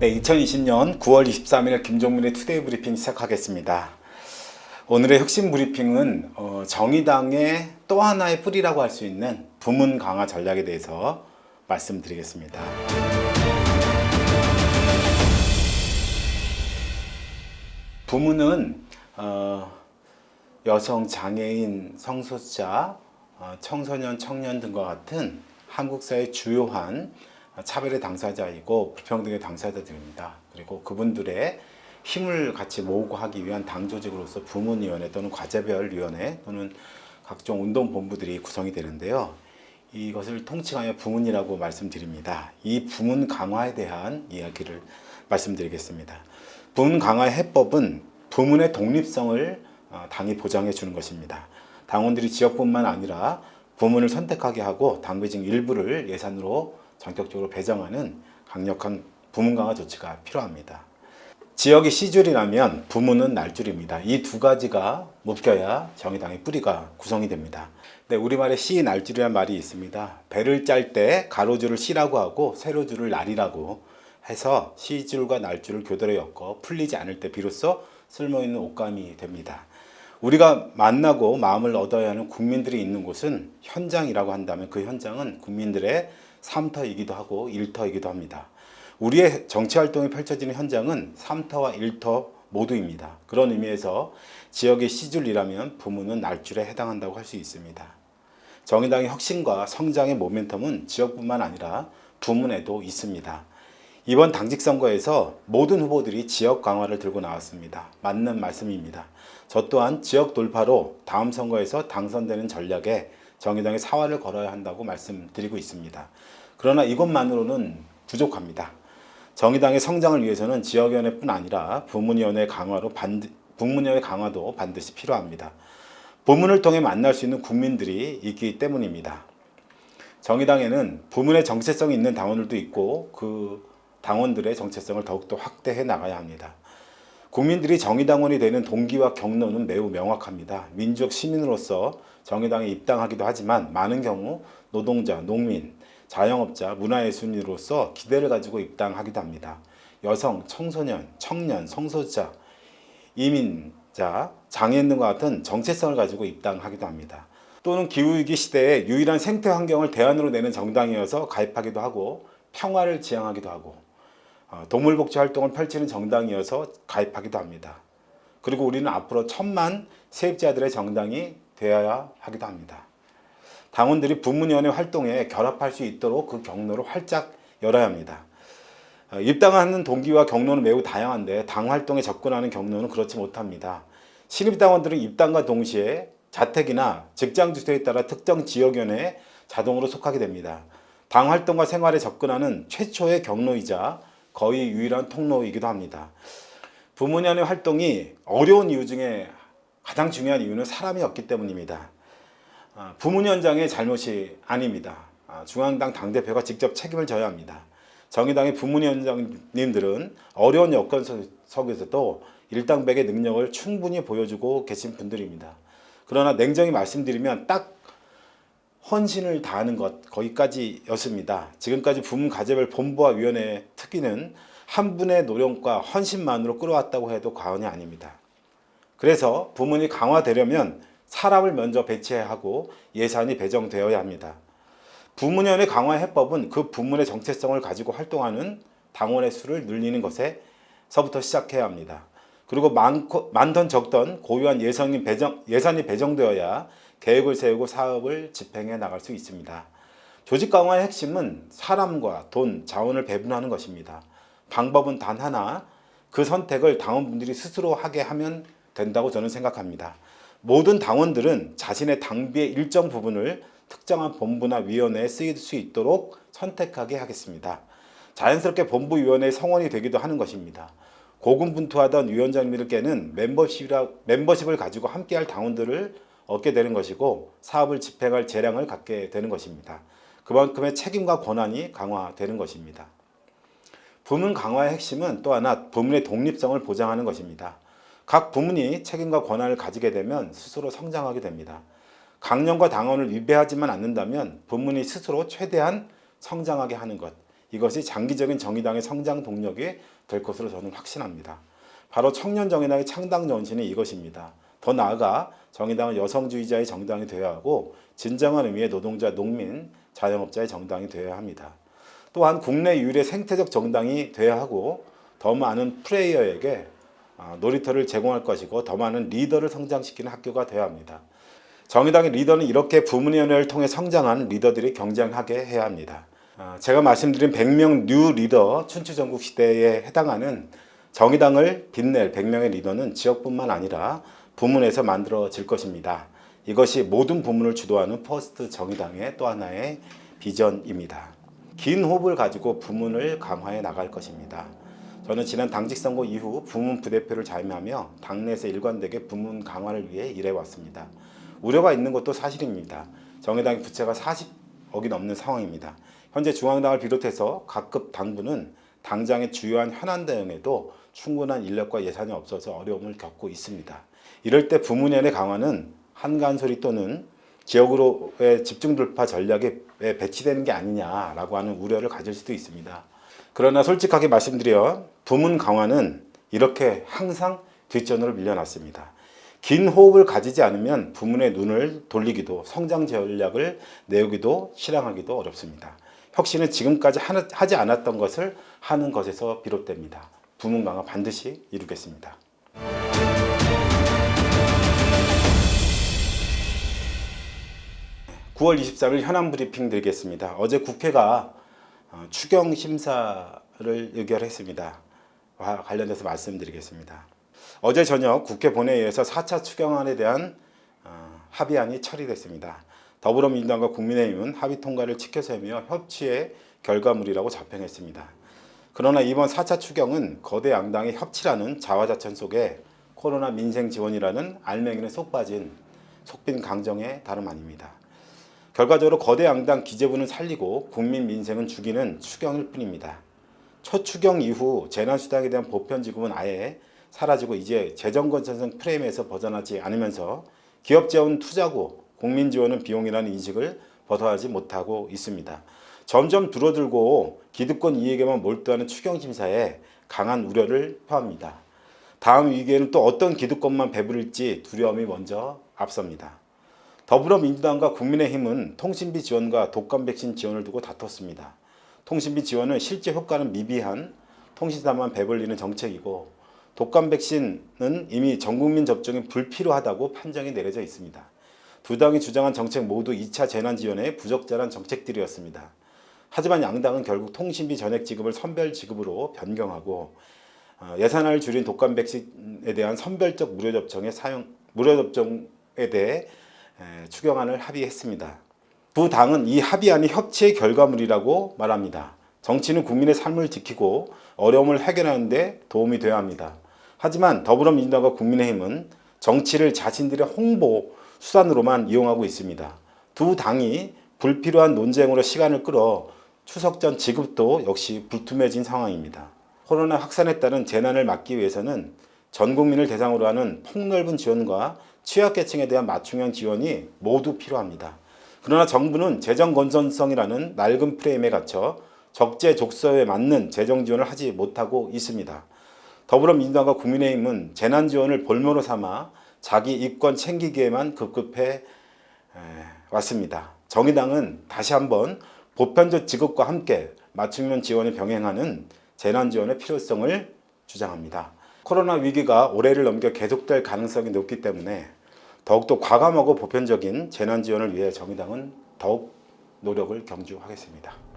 네, 2020년 9월 23일 김종민의 투데이 브리핑 시작하겠습니다. 오늘의 핵심 브리핑은 정의당의 또 하나의 뿌리라고 할 수 있는 부문 강화 전략에 대해서 말씀드리겠습니다. 부문은 여성, 장애인, 성소수자, 청소년, 청년 등과 같은 한국 사회의 주요한 차별의 당사자이고 불평등의 당사자들입니다. 그리고 그분들의 힘을 같이 모으고 하기 위한 당 조직으로서 부문위원회 또는 과제별위원회 또는 각종 운동본부들이 구성이 되는데요. 이것을 통칭하여 부문이라고 말씀드립니다. 이 부문 강화에 대한 이야기를 말씀드리겠습니다. 부문 강화의 해법은 부문의 독립성을 당이 보장해 주는 것입니다. 당원들이 지역뿐만 아니라 부문을 선택하게 하고 당비직 일부를 예산으로 전격적으로 배정하는 강력한 부문 강화 조치가 필요합니다. 지역이 씨줄이라면 부문은 날줄입니다. 이 두 가지가 묶여야 정의당의 뿌리가 구성이 됩니다. 네, 우리말에 씨 날줄이라는 말이 있습니다. 배를 짤 때 가로줄을 씨라고 하고 세로줄을 날이라고 해서 씨줄과 날줄을 교대로 엮어 풀리지 않을 때 비로소 쓸모있는 옷감이 됩니다. 우리가 만나고 마음을 얻어야 하는 국민들이 있는 곳은 현장이라고 한다면 그 현장은 국민들의 삶터이기도 하고 일터이기도 합니다. 우리의 정치활동이 펼쳐지는 현장은 삶터와 일터 모두입니다. 그런 의미에서 지역의 씨줄이라면 부문은 날줄에 해당한다고 할 수 있습니다. 정의당의 혁신과 성장의 모멘텀은 지역뿐만 아니라 부문에도 있습니다. 이번 당직 선거에서 모든 후보들이 지역 강화를 들고 나왔습니다. 맞는 말씀입니다. 저 또한 지역 돌파로 다음 선거에서 당선되는 전략에 정의당의 사활을 걸어야 한다고 말씀드리고 있습니다. 그러나 이것만으로는 부족합니다. 정의당의 성장을 위해서는 지역위원회뿐 아니라 부문위원회 강화도 반드시 필요합니다. 부문을 통해 만날 수 있는 국민들이 있기 때문입니다. 정의당에는 부문의 정체성이 있는 당원들도 있고 그 당원들의 정체성을 더욱더 확대해 나가야 합니다. 국민들이 정의당원이 되는 동기와 경로는 매우 명확합니다. 민족 시민으로서 정의당에 입당하기도 하지만 많은 경우 노동자, 농민, 자영업자, 문화예술인으로서 기대를 가지고 입당하기도 합니다. 여성, 청소년, 청년, 성소수자, 이민자, 장애인 등과 같은 정체성을 가지고 입당하기도 합니다. 또는 기후위기 시대에 유일한 생태 환경을 대안으로 내는 정당이어서 가입하기도 하고 평화를 지향하기도 하고 동물복지 활동을 펼치는 정당이어서 가입하기도 합니다. 그리고 우리는 앞으로 1000만 세입자들의 정당이 되어야 하기도 합니다. 당원들이 부문위원회 활동에 결합할 수 있도록 그 경로를 활짝 열어야 합니다. 입당하는 동기와 경로는 매우 다양한데 당 활동에 접근하는 경로는 그렇지 못합니다. 신입당원들은 입당과 동시에 자택이나 직장 주소에 따라 특정 지역위원회에 자동으로 속하게 됩니다. 당 활동과 생활에 접근하는 최초의 경로이자 거의 유일한 통로이기도 합니다. 부문위원회 활동이 어려운 이유 중에 가장 중요한 이유는 사람이 없기 때문입니다. 부문위원장의 잘못이 아닙니다. 중앙당 당대표가 직접 책임을 져야 합니다. 정의당의 부문위원장님들은 어려운 여건 속에서도 일당백의 능력을 충분히 보여주고 계신 분들입니다. 그러나 냉정히 말씀드리면 딱 헌신을 다하는 것 거기까지였습니다. 지금까지 부문 과제별 본부와 위원회 특위는 한 분의 노력과 헌신만으로 끌어왔다고 해도 과언이 아닙니다. 그래서 부문이 강화되려면 사람을 먼저 배치해야 하고 예산이 배정되어야 합니다. 부문위원회 강화 해법은 그 부문의 정체성을 가지고 활동하는 당원의 수를 늘리는 것에서부터 시작해야 합니다. 그리고 많던 적던 고유한 예산이 배정되어야 계획을 세우고 사업을 집행해 나갈 수 있습니다. 조직 강화의 핵심은 사람과 돈, 자원을 배분하는 것입니다. 방법은 단 하나, 그 선택을 당원분들이 스스로 하게 하면 된다고 저는 생각합니다. 모든 당원들은 자신의 당비의 일정 부분을 특정한 본부나 위원회에 쓰일 수 있도록 선택하게 하겠습니다. 자연스럽게 본부위원회의 성원이 되기도 하는 것입니다. 고군분투하던 위원장님들께는 멤버십을 가지고 함께할 당원들을 얻게 되는 것이고 사업을 집행할 재량을 갖게 되는 것입니다. 그만큼의 책임과 권한이 강화되는 것입니다. 부문 강화의 핵심은 또 하나 부문의 독립성을 보장하는 것입니다. 각 부문이 책임과 권한을 가지게 되면 스스로 성장하게 됩니다. 강령과 당원을 위배하지만 않는다면 부문이 스스로 최대한 성장하게 하는 것, 이것이 장기적인 정의당의 성장 동력이 될 것으로 저는 확신합니다. 바로 청년정의당의 창당 정신이 이것입니다. 더 나아가 정의당은 여성주의자의 정당이 되어야 하고 진정한 의미의 노동자, 농민, 자영업자의 정당이 되어야 합니다. 또한 국내 유일의 생태적 정당이 되어야 하고 더 많은 플레이어에게 놀이터를 제공할 것이고 더 많은 리더를 성장시키는 학교가 되어야 합니다. 정의당의 리더는 이렇게 부문위원회를 통해 성장한 리더들이 경쟁하게 해야 합니다. 제가 말씀드린 100명 뉴 리더 춘추전국 시대에 해당하는 정의당을 빛낼 100명의 리더는 지역뿐만 아니라 부문에서 만들어질 것입니다. 이것이 모든 부문을 주도하는 퍼스트 정의당의 또 하나의 비전입니다. 긴 호흡을 가지고 부문을 강화해 나갈 것입니다. 저는 지난 당직 선거 이후 부문 부대표를 자임하며 당내에서 일관되게 부문 강화를 위해 일해왔습니다. 우려가 있는 것도 사실입니다. 정의당의 부채가 40억이 넘는 상황입니다. 현재 중앙당을 비롯해서 각급 당부는 당장의 주요한 현안 대응에도 충분한 인력과 예산이 없어서 어려움을 겪고 있습니다. 이럴 때 부문위원회 강화는 한간소리 또는 지역으로의 집중 돌파 전략에 배치되는 게 아니냐라고 하는 우려를 가질 수도 있습니다. 그러나 솔직하게 말씀드려 부문 강화는 이렇게 항상 뒷전으로 밀려났습니다. 긴 호흡을 가지지 않으면 부문의 눈을 돌리기도 성장 전략을 내우기도 실행하기도 어렵습니다. 혁신은 지금까지 하지 않았던 것을 하는 것에서 비롯됩니다. 부문 강화 반드시 이루겠습니다. 9월 23일 현안 브리핑 드리겠습니다. 어제 국회가 추경 심사를 의결했습니다. 관련돼서 말씀드리겠습니다. 어제 저녁 국회 본회의에서 4차 추경안에 대한 합의안이 처리됐습니다. 더불어민주당과 국민의힘은 합의 통과를 지켜세우며 협치의 결과물이라고 자평했습니다. 그러나 이번 4차 추경은 거대 양당의 협치라는 자화자찬 속에 코로나 민생 지원이라는 알맹이는 쏙 빠진 속빈 강정의 다름 아닙니다. 결과적으로 거대 양당 기재부는 살리고 국민 민생은 죽이는 추경일 뿐입니다. 첫 추경 이후 재난수당에 대한 보편 지급은 아예 사라지고 이제 재정건전성 프레임에서 벗어나지 않으면서 기업 재원 투자고 국민 지원은 비용이라는 인식을 벗어나지 못하고 있습니다. 점점 줄어들고 기득권 이익에만 몰두하는 추경 심사에 강한 우려를 표합니다. 다음 위기에는 또 어떤 기득권만 배부릴지 두려움이 먼저 앞섭니다. 더불어민주당과 국민의힘은 통신비 지원과 독감 백신 지원을 두고 다퉜습니다. 통신비 지원은 실제 효과는 미비한 통신사만 배불리는 정책이고 독감 백신은 이미 전국민 접종이 불필요하다고 판정이 내려져 있습니다. 두 당이 주장한 정책 모두 2차 재난지원의 부적절한 정책들이었습니다. 하지만 양당은 결국 통신비 전액 지급을 선별 지급으로 변경하고 예산을 줄인 독감 백신에 대한 선별적 무료 접종에 대해 추경안을 합의했습니다. 두 당은 이 합의안이 협치의 결과물이라고 말합니다. 정치는 국민의 삶을 지키고 어려움을 해결하는 데 도움이 되어야 합니다. 하지만 더불어민주당과 국민의힘은 정치를 자신들의 홍보 수단으로만 이용하고 있습니다. 두 당이 불필요한 논쟁으로 시간을 끌어 추석 전 지급도 역시 불투명해진 상황입니다. 코로나 확산에 따른 재난을 막기 위해서는 전 국민을 대상으로 하는 폭넓은 지원과 취약계층에 대한 맞춤형 지원이 모두 필요합니다. 그러나 정부는 재정 건전성이라는 낡은 프레임에 갇혀 적재적소에 맞는 재정 지원을 하지 못하고 있습니다. 더불어민주당과 국민의힘은 재난 지원을 볼모로 삼아 자기 이권 챙기기에만 급급해 왔습니다. 정의당은 다시 한번 보편적 지급과 함께 맞춤형 지원을 병행하는 재난 지원의 필요성을 주장합니다. 코로나 위기가 올해를 넘겨 계속될 가능성이 높기 때문에 더욱더 과감하고 보편적인 재난 지원을 위해 정의당은 더욱 노력을 경주하겠습니다.